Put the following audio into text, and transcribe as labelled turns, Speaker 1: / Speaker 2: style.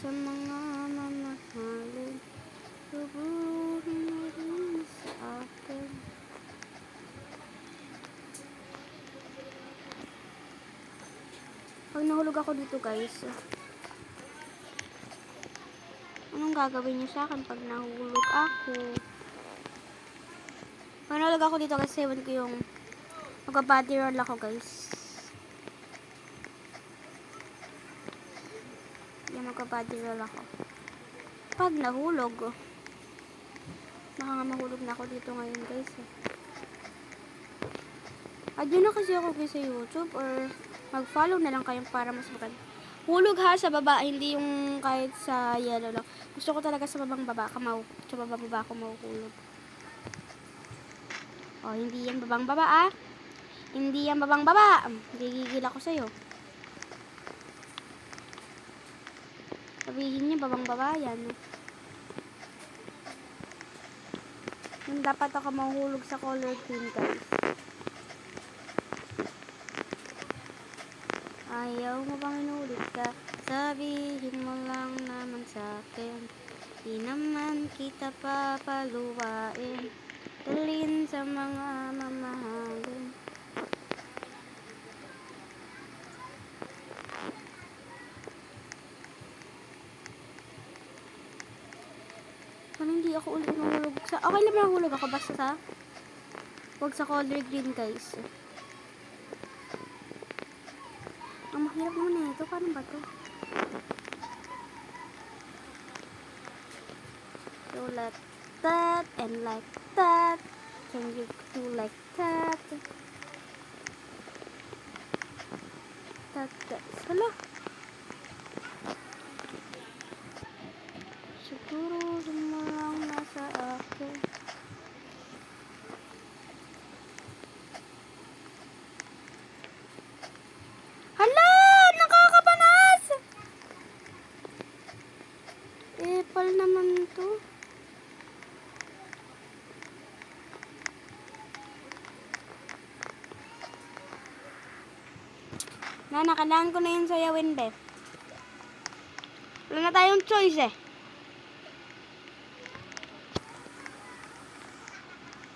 Speaker 1: sa mga mamahalin, subuhin mo rin sa akin. Pag nahulog ako dito guys, anong gagawin niyo sa akin pag nahulog ako? Pag nahulog ako dito kasi ewan ko yung magpa-body roll ako guys. Yung magpa-body roll ako. Pag nahulog, baka nga mahulog na ako dito ngayon guys. Adyo na kasi ako guys sa YouTube, or mag-follow na lang kayo para mas maganda. Hulog ha sa baba, hindi yung kahit sa yellow lang. Gusto ko talaga sa babang baba, sa babang baba ako mahuhulog. Oh, hindi yan babang baba ah. Hindi yan babang baba. Gigigil ako sa'yo. Sabihin niya babang baba yan. Yung dapat ako mahuhulog sa color green guys. Ayaw mo bang inulit ka? Sabihin mo lang naman sa'kin. Di naman kita papaluwain. Dalhin sa mga mamahalin. Parang hindi ako ulit nahulog sa... Okay lang nahulog ako basta sa... Huwag sa color green guys. Ang mahirap naman na ito. Paano ba ito? So like that and like that. Can you do like that? That. Hala. Siguro lang nasa akin. Hala! Nakakabanas! Epal naman to. Kailangan ko na yun sayawin, be. Wala na tayong choice eh.